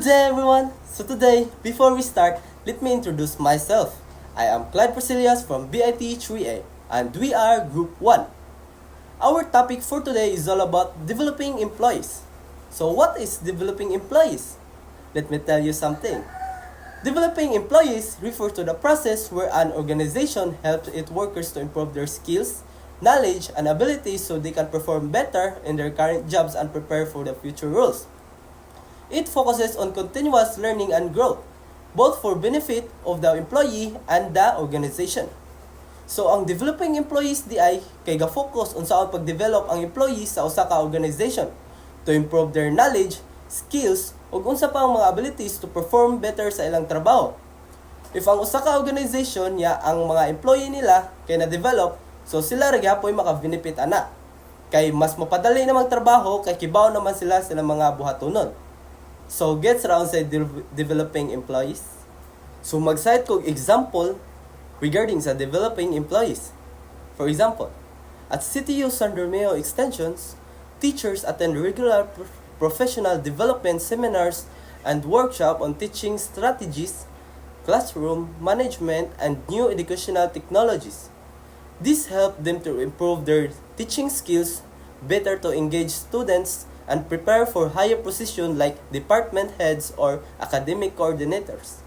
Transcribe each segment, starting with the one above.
day everyone! So today, before we start, let me introduce myself. I am Clyde Persilias from BIT 3A and we are Group 1. Our topic for today is all about developing employees. So what is developing employees? Let me tell you something. Developing employees refers to the process where an organization helps its workers to improve their skills, knowledge, and abilities so they can perform better in their current jobs and prepare for the future roles. It focuses on continuous learning and growth, both for benefit of the employee and the organization. So ang developing employees di ay kay ga-focus on saan pag-develop ang employees sa usa ka organization to improve their knowledge, skills, ug unsa pa ang mga abilities to perform better sa ilang trabaho. If ang usa ka organization ya ang mga employee nila kay na-develop, so sila ra gyapon maka-benefit ana. Kay mas mapadali namang trabaho kay kibaw naman sila mga buhatonon. So, gets around sa developing employees. So, mag-cite ko example regarding sa developing employees. For example, at CTU San Romeo Extensions, teachers attend regular professional development seminars and workshop on teaching strategies, classroom management, and new educational technologies. This helped them to improve their teaching skills, better to engage students, and prepare for higher position like department heads or academic coordinators.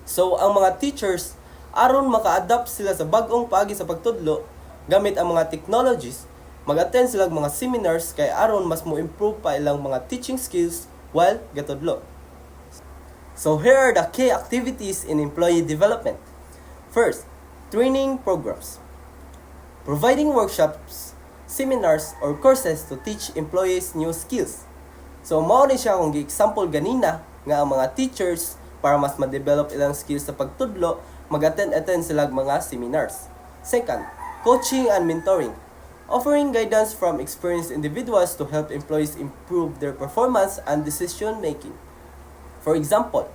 So, ang mga teachers, aron maka-adapt sila sa bagong paagi sa pagtudlo, gamit ang mga technologies, mag-attend sila mga seminars kay aron mas mo-improve pa ilang mga teaching skills while gatudlo. So, here are the key activities in employee development. First, training programs. Providing workshops, seminars, or courses to teach employees new skills. So, mao ni siya kung gi-example ganina nga ang mga teachers para mas ma-develop ilang skills sa pagtudlo, mag-attend sila mga seminars. Second, coaching and mentoring. Offering guidance from experienced individuals to help employees improve their performance and decision making. For example,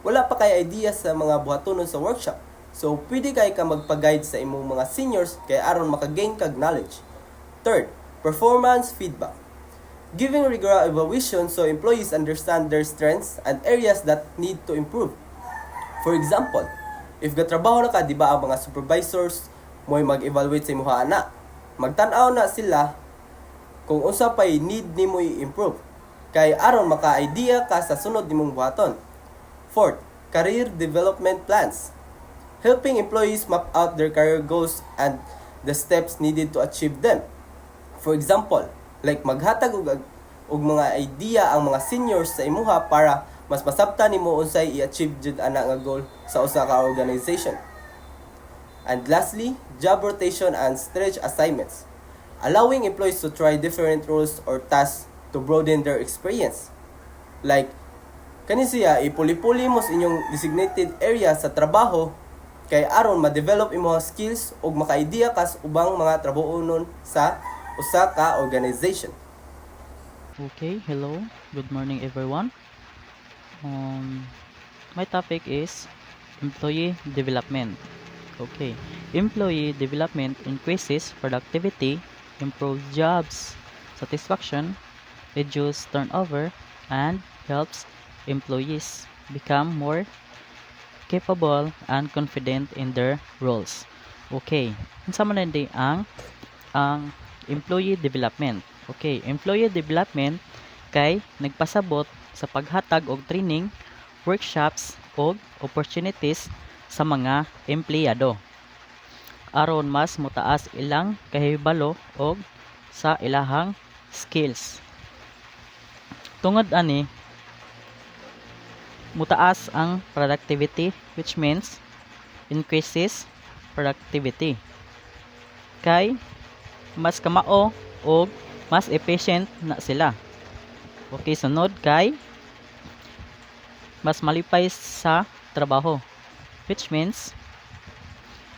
wala pa kay idea sa mga buhatonon sa workshop. So, pwede kay ka magpa-guide sa imong mga seniors kay aron maka-gain kag knowledge. Third, performance feedback. Giving regular evaluation so employees understand their strengths and areas that need to improve. For example, if gatrabaho na ka, di ba ang mga supervisors mo'y mag-evaluate sa imuha ana. Magtan-aw na sila kung unsa pay need nimo i-improve. Kay aron maka-idea ka sa sunod nimong buhaton. Fourth, career development plans. Helping employees map out their career goals and the steps needed to achieve them. For example, like maghatag og mga idea ang mga seniors sa imuha para mas masabtan nimo unsay i-achieve jud ana nga goal sa usa ka organization. And lastly, job rotation and stretch assignments. Allowing employees to try different roles or tasks to broaden their experience. Like kani siya ipuli-puli mo sa inyong designated area sa trabaho kay aron ma-develop imong skills ug maka-idea kas ubang mga trabahonon sa usa ka organization. Okay, hello. Good morning everyone. My topic is employee development. Okay. Employee development increases productivity, improves jobs satisfaction, reduces turnover, and helps employees become more capable and confident in their roles. Okay. Unsa man di ang employee development. Okay, employee development kay nagpasabot sa paghatag og training, workshops og opportunities sa mga empleyado aron mas motaas ilang kahibalo og sa ilahang skills. Tungod ani mutaas ang productivity, which means increases productivity. Kay mas kamao o mas efficient na sila. Okay, sunod kay mas malipay sa trabaho, which means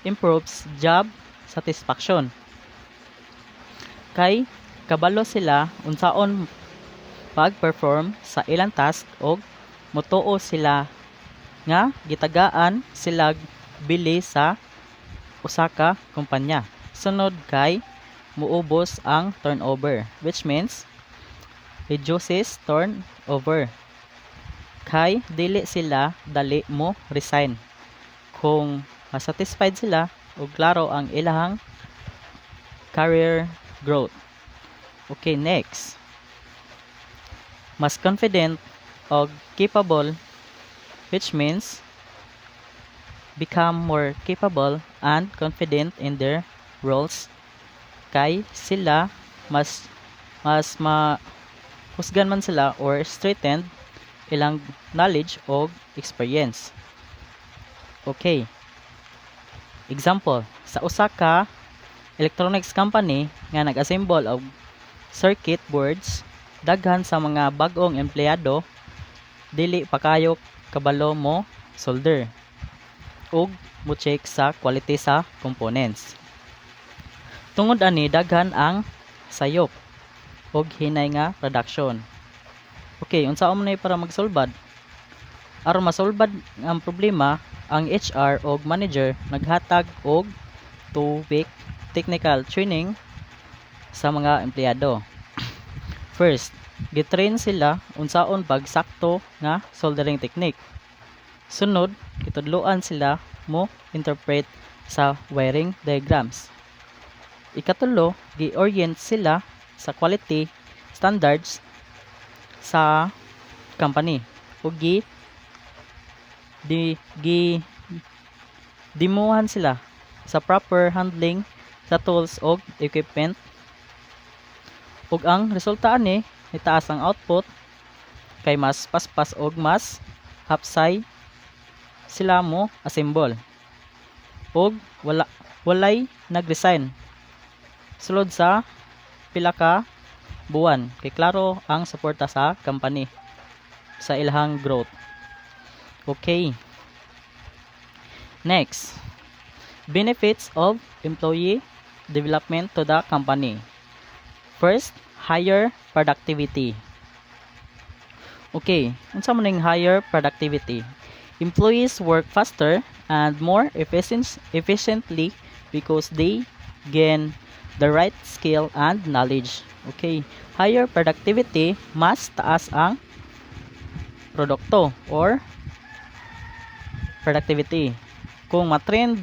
improves job satisfaction. Kay kabalo sila unsaon pag-perform sa ilang task o motuo sila nga gitagaan sila bili sa usa ka kumpanya. Sunod kay muubos ang turnover, which means reduces turnover. kay dili sila dali mo resign kung masatisfied sila ug klaro ang ilahang career growth. Okay, next. Mas confident og capable, which means become more capable and confident in their roles kay sila mas mahusgan man sila or strengthened ilang knowledge o experience. Okay. Example, sa usa ka electronics company nga nag-assemble og circuit boards, daghan sa mga bag-ong empleyado dili pa kayo kabalo mo solder ug mo check sa quality sa components. Tungod ani daghan ang sayop ug hinay nga production. Okay, unsaon man para magsolbad? Aron masolbad ang problema, ang HR ug manager naghatag og 2-week technical training sa mga empleyado. First, gitrain sila unsaon pagsakto nga soldering technique. Sunod, gitudloan sila mo interpret sa wiring diagrams. Ikatulo, gi-orient sila sa quality standards sa company ug dimuhan sila sa proper handling sa tools ug equipment ug ang resulta ani itaas ang output kay mas paspas ug mas hapsay sila mo assemble ug walay nagresign sulod sa pila ka buwan kay klaro ang suporta sa company sa ilahang growth. Okay. Next, benefits of employee development to the company. First, higher productivity. Okay, unsa man ning higher productivity? Employees work faster and more efficiently because they gain the right skill and knowledge. Okay, higher productivity, mas taas ang produkto or productivity. Kung matrend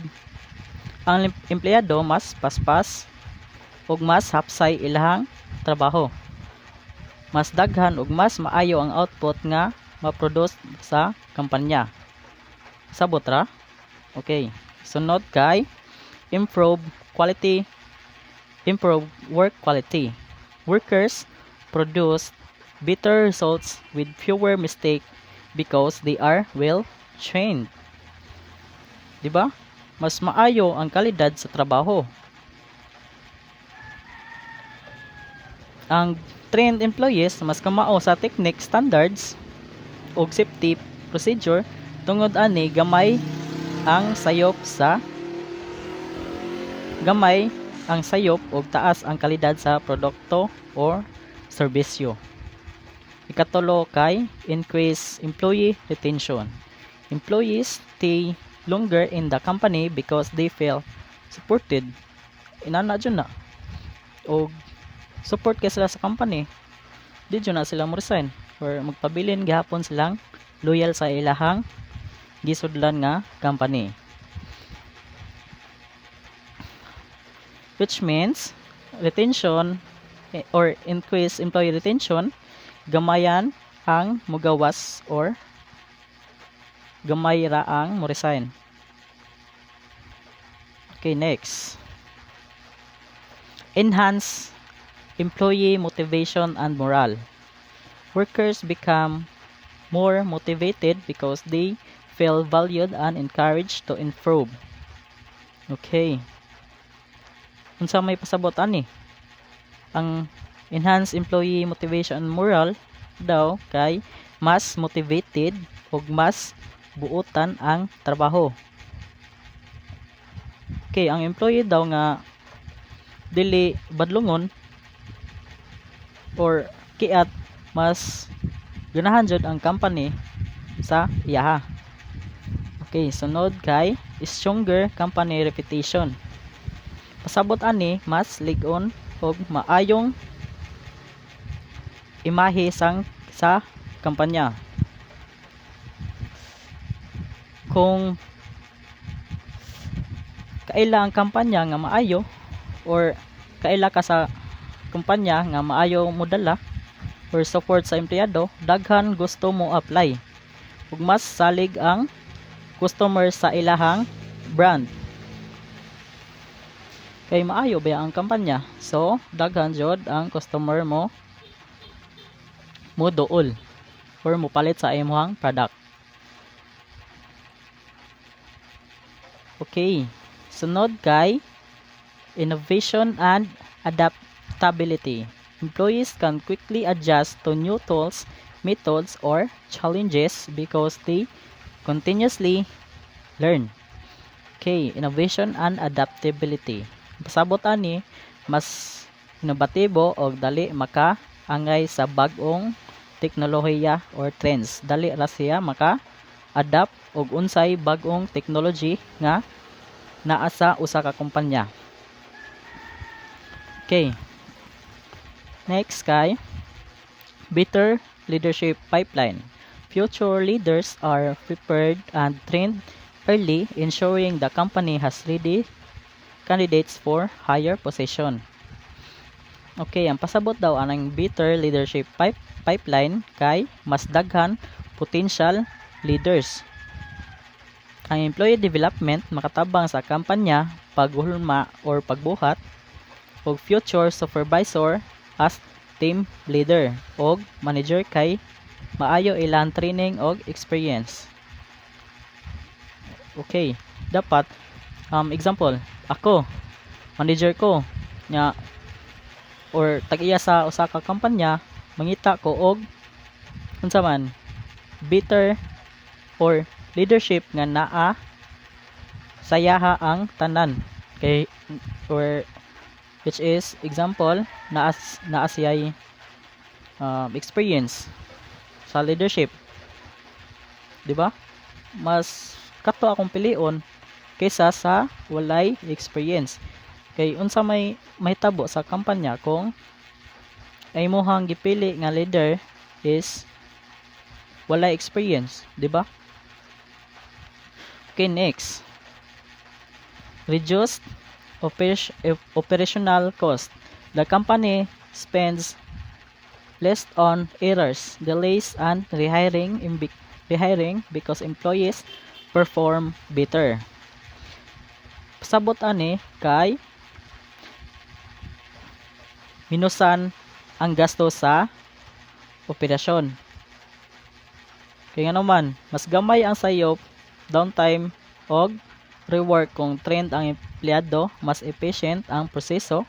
ang empleyado, mas paspas ug mas hapsay ilahang trabaho. Mas daghan ug mas maayo ang output nga ma-produce sa kampanya. Sabot ra? Okay. Sunod kay improve work quality. Workers produce better results with fewer mistakes because they are well trained. Diba? Mas maayo ang kalidad sa trabaho. Ang trained employees mas kamao sa technique standards ug safety procedure tungod ani gamay ang sayop ug taas ang kalidad sa produkto or serbisyo. Ikatulo kay increase employee retention. Employees stay longer in the company because they feel supported. Inana dyan na. O support kay sila sa company. Di dyan na sila mo-resign. Or magpabilin gihapon silang loyal sa ilahang gisudlan nga company. Which means retention or increase employee retention, gamayan ang mugawas or gamay ra ang mo-resign. Okay, next. Enhance employee motivation and morale. Workers become more motivated because they feel valued and encouraged to improve. Okay. Unsa may pasabot ani? Ang enhance employee motivation and morale daw kay mas motivated ug mas buotan ang trabaho. Okay, ang employee daw nga dili badlungon or kiat, mas ganahan jud ang company sa iyaha. Okay, sunod kay stronger company reputation. Pasabot ani mas lig-on og maayong imahe sa kampanya. kung kaila ang kampanya nga maayo or kaila ka sa kumpanya nga maayo mo dala or support sa empleyado, daghan gusto mo apply ug mas salig ang customer sa ilahang brand kay maayo ba ang kampanya, so daghan jud ang customer mo duol or mupalit sa imong product. Okay, sunod kay innovation and adaptability. Employees can quickly adjust to new tools, methods, or challenges because they continuously learn. Okay, innovation and adaptability. Pasabot ani mas inovatibo o dali makaangay sa bag-ong teknolohiya or trends. Dali ra siya maka-adapt og unsay bag-ong technology nga naa sa usa ka kumpanya. Okay. Next kay better leadership pipeline. Future leaders are prepared and trained early, ensuring the company has ready candidates for higher position. Okay, ang pasabot daw anang better leadership pipeline kay mas daghan potential leaders. Ang employee development makatabang sa kampanya, paghulma or pagbuhat og future supervisor as team leader og manager kay maayo ilang training og experience. Okay, dapat example, ako manager ko nya or tag-iya sa usa ka kampanya, mangita ko og unsa man better or leadership nga naa sayaha ang tanan kay or which is example naa siyay experience sa leadership, di ba? Mas kato akong pilion kaysa sa walay experience. Kay unsa may mahitabo sa kampanya kung ay mohang gipili nga leader is walay experience, di ba? Okay, next. Reduced operational cost. The company spends less on errors, delays, and rehiring because employees perform better. Pasabot ani kay minusan ang gasto sa operasyon. Kaya nga naman, mas gamay ang sayop, downtime, og rework kung trend ang empleyado, mas efficient ang proseso,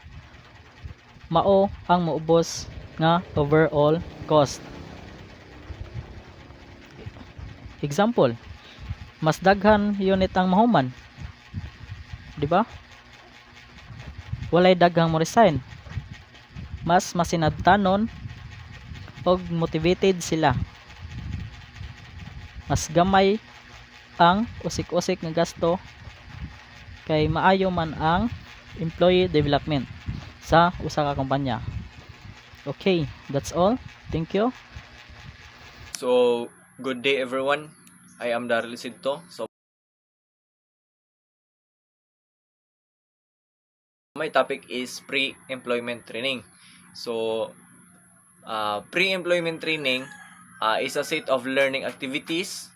mao ang muubos nga overall cost. Example, mas daghan unit ang mahuman, di ba? Walay daghang mo resign, mas masinabtanon og motivated sila. Mas gamay ang usik-usik nga gasto kay maayo man ang employee development sa usa ka kumpanya. Okay, that's all. Thank you. So, good day everyone. I am Daryl Sidto. So, my topic is pre-employment training. So, pre-employment training is a set of learning activities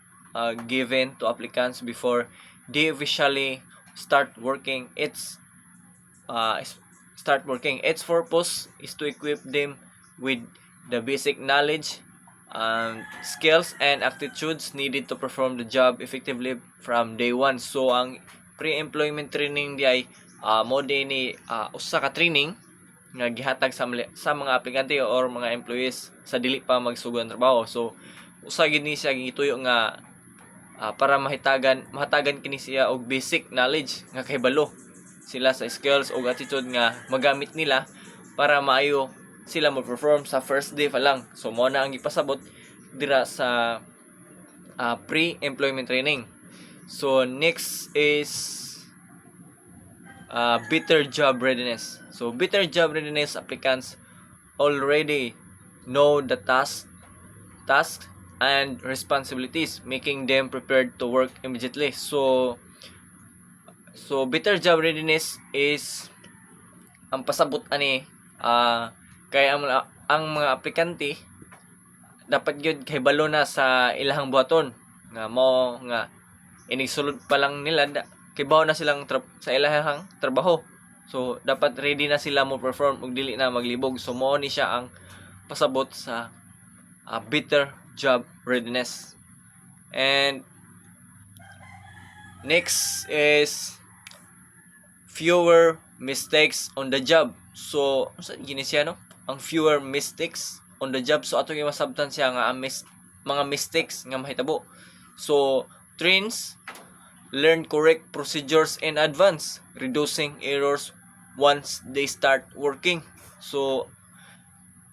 given to applicants before they officially start working. Its purpose is to equip them with the basic knowledge, skills, and attitudes needed to perform the job effectively from day one. So, ang pre-employment training di ay mo din ni usa ka training nga gihatag sa mga aplikante or mga employees sa dili pa magsugod ang trabaho. So, usa gid ni siya gituyo nga para mahatagan kini siya og basic knowledge nga kahibalo sila sa skills o attitude nga magamit nila para maayo sila mo-perform sa first day pa lang. So, mo na ang ipasabot dira sa pre-employment training. So, next is better job readiness. So, better job readiness applicants already know the task and responsibilities, making them prepared to work immediately. So better job readiness is ang pasabot ani kay ang mga aplikante dapat gyud kay balo na sa ilahang buhaton nga mo nga inigsulod pa lang nila kay bawo na silang sa ilahang trabaho. So dapat ready na sila mo perform ug dili na maglibog. So mao ni siya ang pasabot sa better job readiness. And next is fewer mistakes on the job. So sa gini siya no? Ang fewer mistakes on the job. So ato gyud masabtan siya nga mga mistakes nga mahitabo. So trains learn correct procedures in advance, reducing errors once they start working. So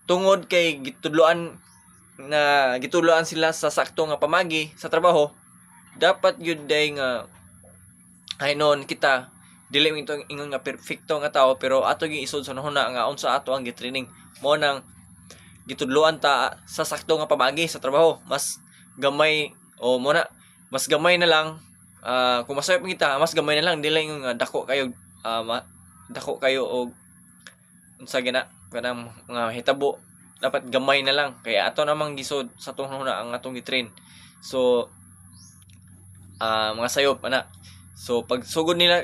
tungod kay gitudloan sila sa sakto nga pamagi sa trabaho, dapat gyud day nga aynon kita dili mo itong ingon nga perfecto nga tao, pero ato gyud isod sa nahuna nga unsa ato ang gitraining mo nang gitudloan ta sa sakto nga pamagi sa trabaho. Mas gamay o muna mas gamay na lang kung masayop kita, mas gamay na lang dili nga dako kayo dako kayo og unsa gina kanang mga hitabo, dapat gamay na lang kaya ato namang gisod sa atong nahuna ang atong gitrain. So mga sayop ana. So pagsugod nila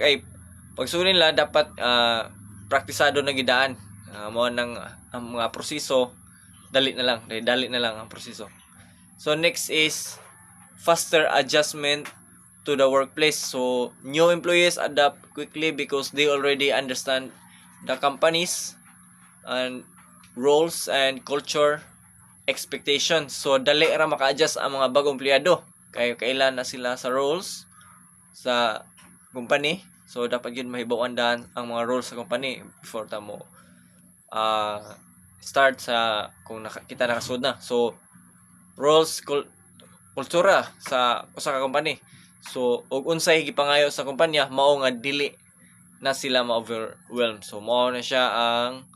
dapat praktisado na gidaan mo nang ang mga proseso dali na lang ang proseso. So next is faster adjustment to the workplace. So new employees adapt quickly because they already understand the company's and roles and culture expectations. So dali ra maka-adjust ang mga bagong empleyado kay kailan na sila sa roles sa company. So dapat yun mahibaw-an ang mga roles sa company before ta mo start sa kung kita nakasud na. So roles kultura sa usa ka company. So ug unsay gipangayo sa kumpanya mao nga dili na sila ma-overwhelm. So mao na siya ang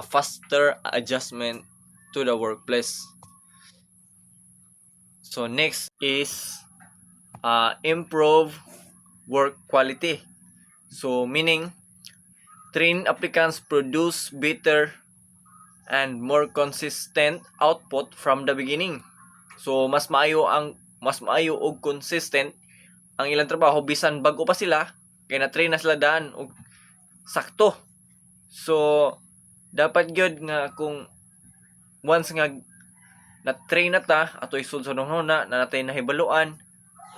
faster adjustment to the workplace. So next is improve work quality. So meaning trained applicants produce better and more consistent output from the beginning. So mas maayo og consistent ang ilang trabaho bisan bag-o pa sila kay na-train na sila daan og sakto. So dapat gyud nga kung once nga na-train na ta ato isulsod na natay nahibaluan,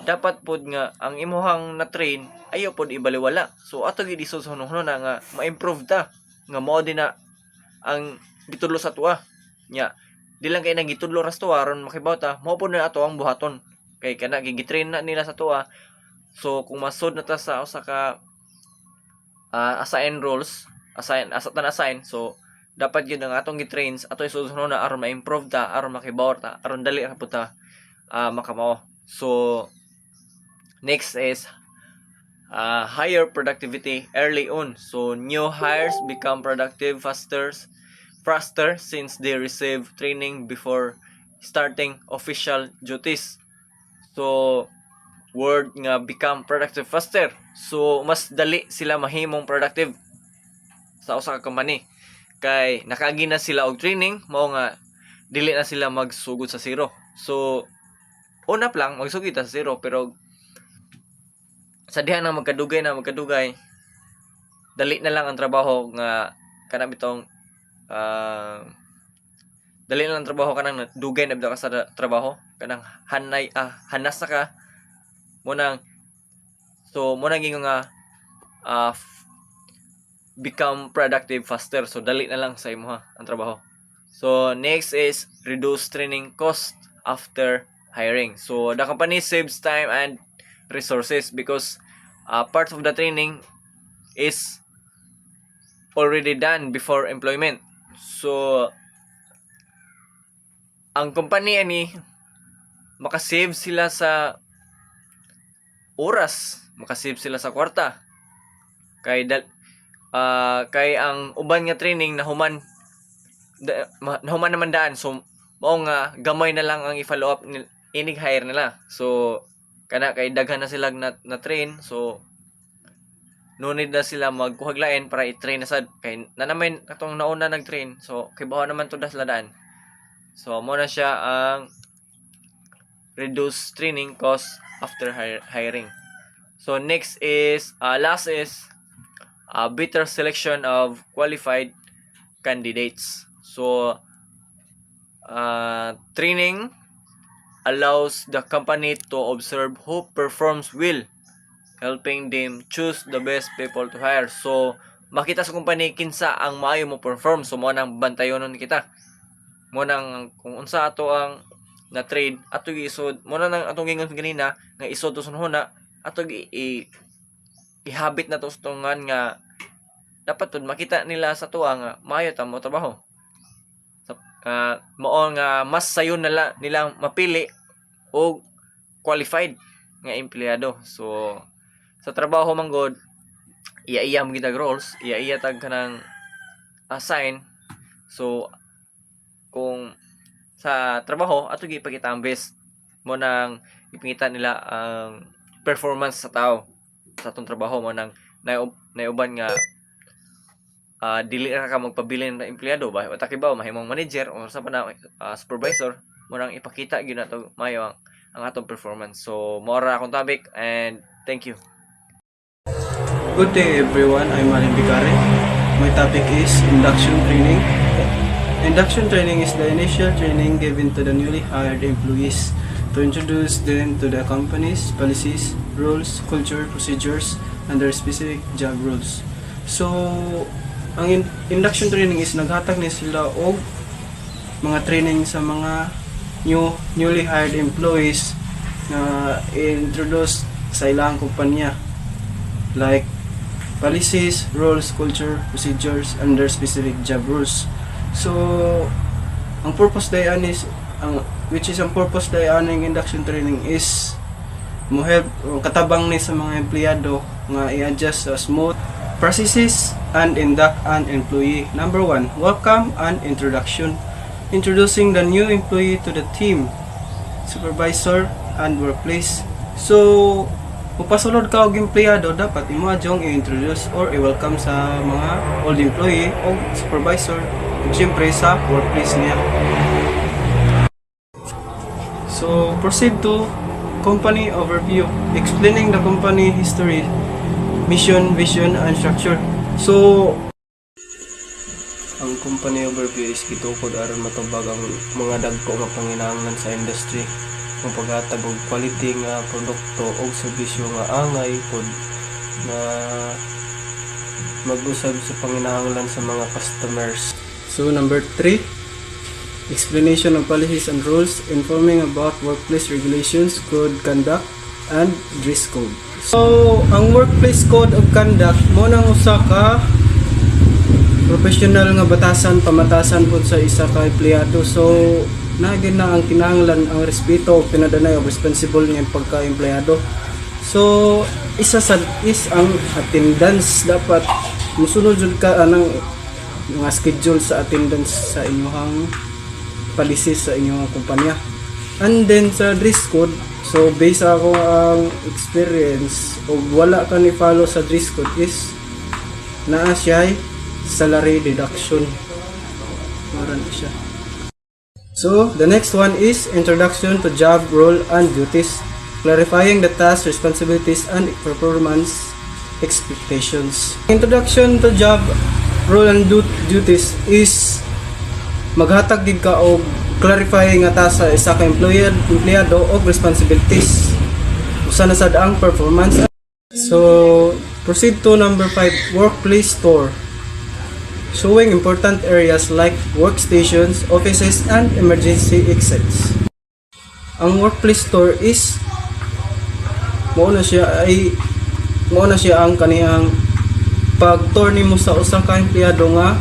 dapat pod nga ang imuhang na-train ayo pod ibaliwala. So ato gyud isulsod na nga ma-improve ta nga mao din na ang gitudlo sa tuwa nya. Di lang kay nang gitudlo ra sa tuwa aron makibaw ta mao pod na ato ang buhaton kay kana gitrain na nila sa tuwa. So kung masud na ta sa usa ka assign roles, assign so dapat gyud ang atong gitrains ato isulsod na aron ma-improve ta, aron makibaw ta, aron dali ra pud ta makamao. So next is higher productivity early on. So new hires become productive faster since they receive training before starting official duties. So word nga become productive faster. So mas dali sila mahimong productive sa usa ka company kay nakaagi na sila og training, mao nga dili na sila magsugod sa zero. So una pa lang magsugod sa zero, pero sa diha na magkadugay dali na lang ang trabaho nga kanang bitong dali na lang ang trabaho kanang dugay na bitaw ka sa trabaho kanang hanas na ka munang. So munang gingo nga become productive faster. So dali na lang sa imuha ang trabaho. So next is reduce training cost after hiring. So the company saves time and resources because part of the training is already done before employment. So ang company ani makasave sila sa oras, makasave sila sa kwarta kay kay ang uban nga training nahuman naman daan. So mao nga gamay na lang ang i-follow up inig hire nila. So kana kay daghan na sila na train, so no need na sila magkuhaglain para i-train na sad kay naman atong nauna nag-train, so kay bawa naman to das ladaan. So mo na siya ang reduce training cost after hiring. So next is last is better selection of qualified candidates. So training allows the company to observe who performs well, helping them choose the best people to hire. So makita sa company kinsa ang maayo mo perform, so mo nang bantayonon kita, mo nang kung unsa ato ang na trade ato giisod, mo nang atong gingon ganina nga isod to sunhona ato ihabit na to ustongan nga dapat tud makita nila sa tuwa nga maayo ta mo trabaho. Mao nga mas sayon nila mapili o qualified nga empleyado. So sa trabaho man god iya mo gitag roles, iya tag kanang assign. So kung sa trabaho ato gipakita ang best, mo nang ipangita nila ang performance sa tao sa atong trabaho, mo nang naiuban nga dili ra ka magpabilin na empleyado ba wata kibaw mahimong manager o sa pa na supervisor, mo nang ipakita gyud nato mayo ang atong performance. So mao ra akong topic and thank you. Good day everyone, I'm Marin Bicare. My topic is induction training. Induction training is the initial training given to the newly hired employees to introduce them to the company's policies, rules, culture, procedures, and their specific job roles. So, ang induction training is naghatag ni sila og mga training sa mga newly hired employees na i-introduce sa ilang kumpanya, like policies, rules, culture, procedures, and their specific job roles. So, ang purpose dayan is ang purpose dayan ng induction training is mo help katabang ni sa mga empleyado nga i-adjust sa smooth processes and induct an employee. Number 1, welcome and introduction. Introducing the new employee to the team, supervisor, and workplace. So, upasulod ka og empleyado, dapat imo adjong i-introduce or i-welcome sa mga old employee o supervisor ug siyempre sa workplace niya. So, proceed to company overview, explaining the company history, mission, vision, and structure. So, ang company overview is gitukod aron matubag ang mga dagko nga panginahanglan sa industry, ang paghatag og quality nga produkto o serbisyo nga angay pod na mag-usab sa panginahanglan sa mga customers. So number 3, explanation of policies and rules, informing about workplace regulations, code conduct, and dress code. So ang workplace code of conduct mo nang usa ka professional nga batasan pamatasan pod sa isa ka empleyado. So nagin na ang kinahanglan ang respeto o pinadanay o responsible nga pagka-empleyado. So isa sad is ang attendance, dapat musunod jud ka anang mga schedule sa attendance sa inyong policies sa inyong kumpanya. And then sa dress code, so based ako ang experience o wala ka ni follow sa dress code is naa siya salary deduction. Maran siya. So, the next one is introduction to job role and duties, clarifying the tasks, responsibilities, and performance expectations. Introduction to job role and duties is maghatag gid ka og clarifying nga task sa isa ka empleyado og responsibilities. Usa na sad ang performance. So, proceed to number 5, workplace tour, showing important areas like workstations, offices, and emergency exits. Ang workplace tour is mao na siya ang kaniyang pag-tour nimo sa usa ka empleyado nga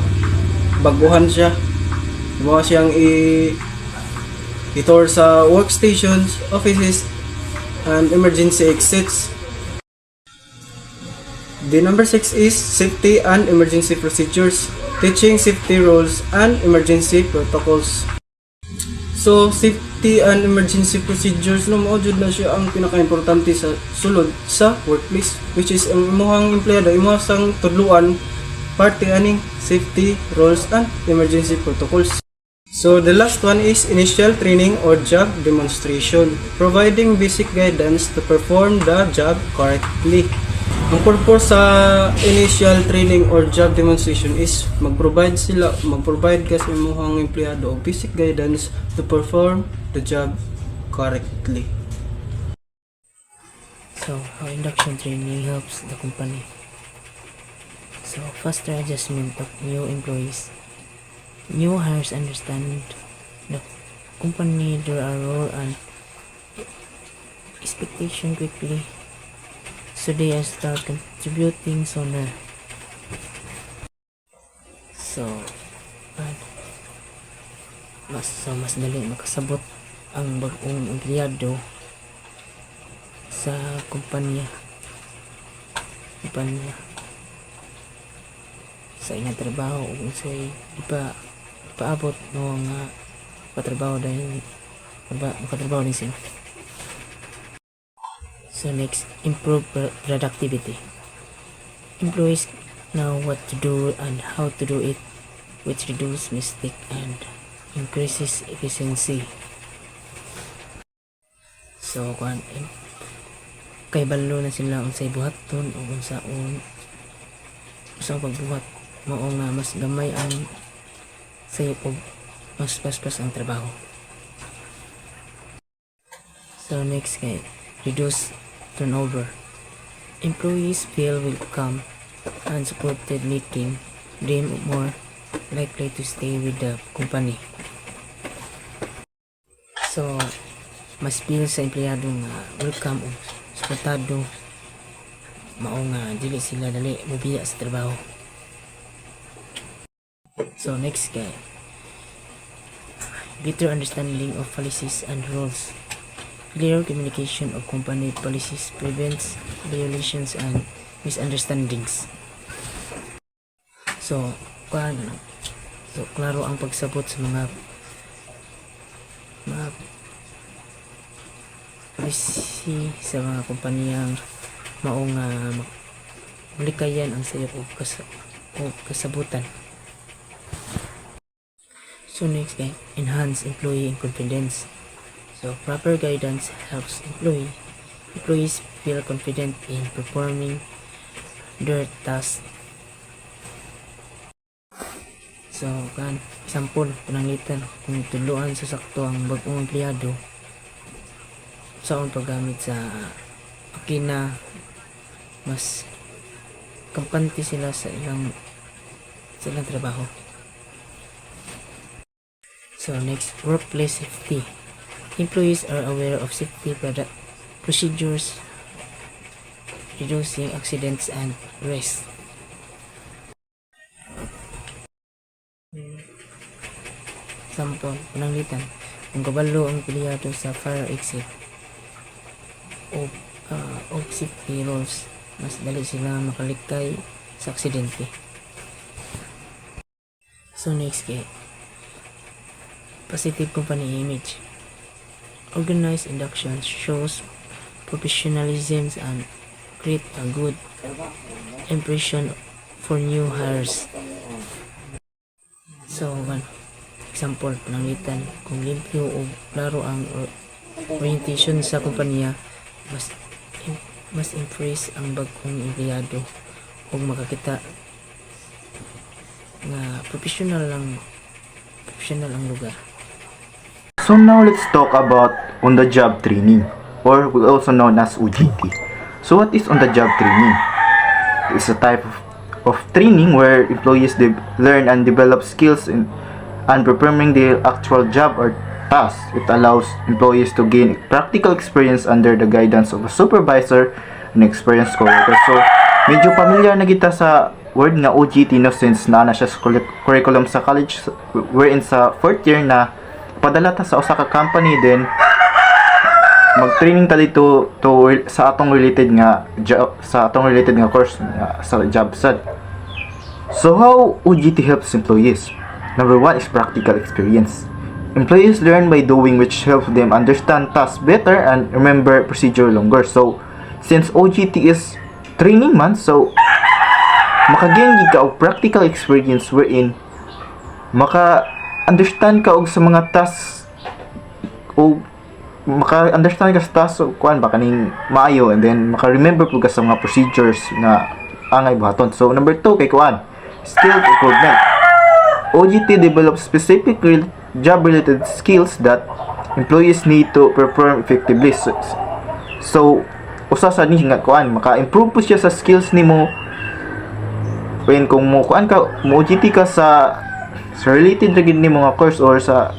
baguhan siya. Mao siyang i-tour sa workstations, offices, and emergency exits. The number 6 is safety and emergency procedures, teaching safety rules and emergency protocols. So safety and emergency procedures no mao jud na siya ang pinaka-importante sa sulod sa workplace, which is ang imong empleyado imo sang tudluan parte aning safety rules and emergency protocols. So the last one is initial training or job demonstration, providing basic guidance to perform the job correctly. Ang purpose sa initial training or job demonstration is mag-provide ka sa imong empleyado og basic guidance to perform the job correctly. So, how induction training helps the company. So, faster adjustment of new employees. New hires understand the company, their role and expectation quickly, so they start contributing sooner. So, mas dali makasabot ang bagong empleyado sa kumpanya sa inyong trabaho ug unsay paabot mo nga patrabaho dahil makatrabaho din sila. So next, improve productivity. Employees know what to do and how to do it, which reduce mistake and increases efficiency. So kay balo na sila unsay buhaton o unsaon pagbuhat mao nga mas gamay ang sayop og mas paspas ang trabaho. So next kay reduce turnover. Employees feel welcome and supported, making them more likely to stay with the company. So mas feel sa empleyado nga welcome o suportado, mao nga dili sila dali mobiya sa trabaho. So next kay better understanding of policies and rules. Clear communication of company policies prevents violations and misunderstandings. So klaro ang pagsabot sa mga policy sa mga kumpanyang mao nga malikayan ang sayop og kasabutan. So next kay enhance employee confidence. So proper guidance helps employees feel confident in performing their tasks. So example pananglitan kung tuluan sa sakto ang bag-ong empleyado saon paggamit sa makina, mas kampante sila sa ilang trabaho. So next, workplace safety. Employees are aware of safety procedures, reducing accidents and risks. Example, pananglitan kung kabalo ang empleyado sa fire exit o safety rules, mas dali sila makalikay sa aksidente. So next kay positive company image. Organized induction shows professionalism and create a good impression for new hires. So example, pananglitan kung limpyo o klaro ang orientation sa kumpanya, mas impress ang bagong empleyado ug makakita nga professional ang lugar. So now let's talk about on-the-job training, or also known as OJT. So what is on-the-job training? It's a type of training where employees learn and develop skills and performing their actual job or task. It allows employees to gain practical experience under the guidance of a supervisor and experienced coworkers. So medyo familiar na kita sa word nga OJT no, since na siya sa curriculum sa college, wherein sa 4th year na padala ta sa usa ka company, then mag-training ta dito sa atong related nga course sa job sad. So how OJT helps employees? Number 1 is practical experience. employees learn by doing, which helps them understand tasks better and remember procedure longer. So since OJT is training month, so makagain gid ka og practical experience wherein maka-understand ka og sa mga tasks o maka-understand ka sa tasks o kuan ba kaning maayo, and then maka-remember pud ka sa mga procedures na angay buhaton. So number 2 kay kuan, skill improvement. OJT develops specific job-related skills that employees need to perform effectively. So usa sa ni nga kuan, maka-improve po siya sa skills nimo when kung mo kuan ka, mo OJT ka sa related ra gid nimo nga course or sa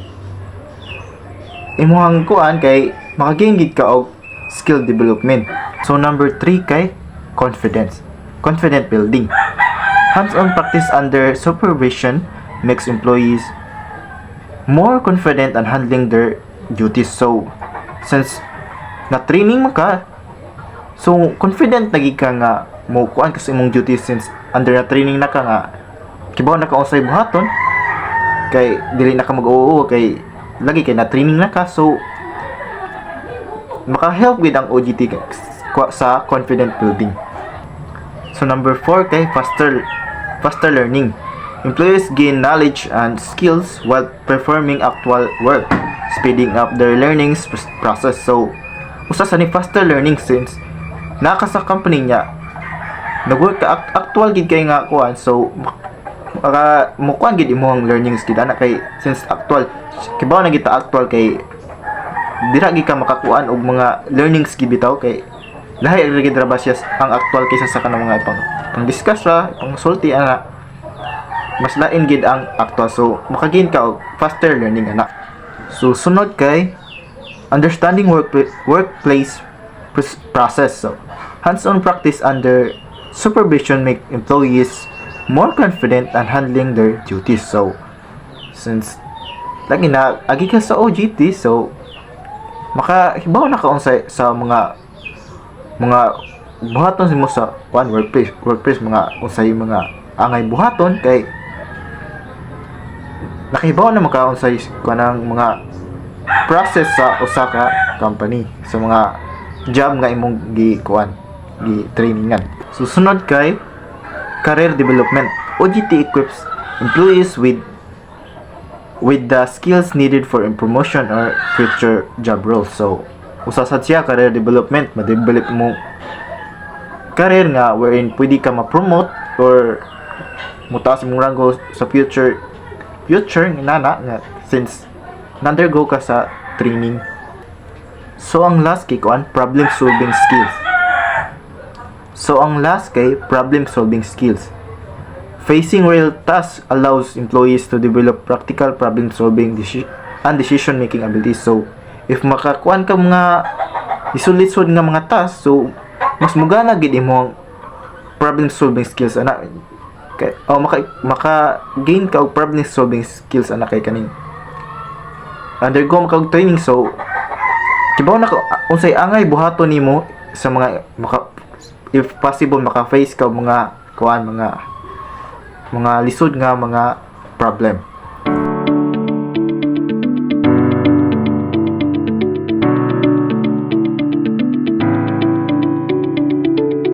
imong kuan, kay makagain gid ka og skill development. So number 3 kay confident building. Hands-on practice under supervision makes employees more confident in handling their duties. So since na training mo ka, so confident lagi ka nga mo kuan ka sa imong duties, since under na training na ka nga kibaw na ka unsay buhaton, kay dili na ka mag-oo kay lagi kay na training na ka. So maka-help with ang OJT sa confident building. So number 4 kay faster learning. Employees gain knowledge and skills while performing actual work, speeding up their learning process. So usa sa ni faster learning, since naka sa company niya nag-work ka actual gid kay nga kuan, so maka mo kuan gid imong learning skill ana, kay since actual kibaw na kita actual kay dira gid ka makakuan og mga learning skill bitaw, kay lahi ra gid ra ba siya ang actual kaysa sa kanang mga pang discuss ra pang sulti ana, mas lain gid ang actual. So makagain ka og faster learning ana. So sunod kay understanding workplace process. So hands-on practice under supervision make employees more confident in handling their duties. So since lagi na agi ka sa OJT, so makahibaw na ka unsay sa mga buhaton mo sa workplace mga unsay mga angay buhaton, kay nakahibaw na makaonsay kanang mga process sa usa ka company sa mga job nga imong gi-trainingan. So sunod kay career development. OJT equips employees with the skills needed for promotion or future job roles. So usa sad siya career development, ma-develop mo career nga wherein pwede ka ma-promote or mutaas imong rango sa future nana nga since na-undergo ka sa training. So ang last kay kuan, problem solving skills. Facing real tasks allows employees to develop practical problem solving and decision making abilities. So if makakuan ka mga isulit-sud nga mga tasks, so mas mugana gid imong problem solving skills ana, kay maka gain ka og problem solving skills ana, kay kaning undergo mo kag training. So kibaw na ka unsay angay buhaton nimo sa mga if possible maka face ka mga kuan mga lisod nga mga problem.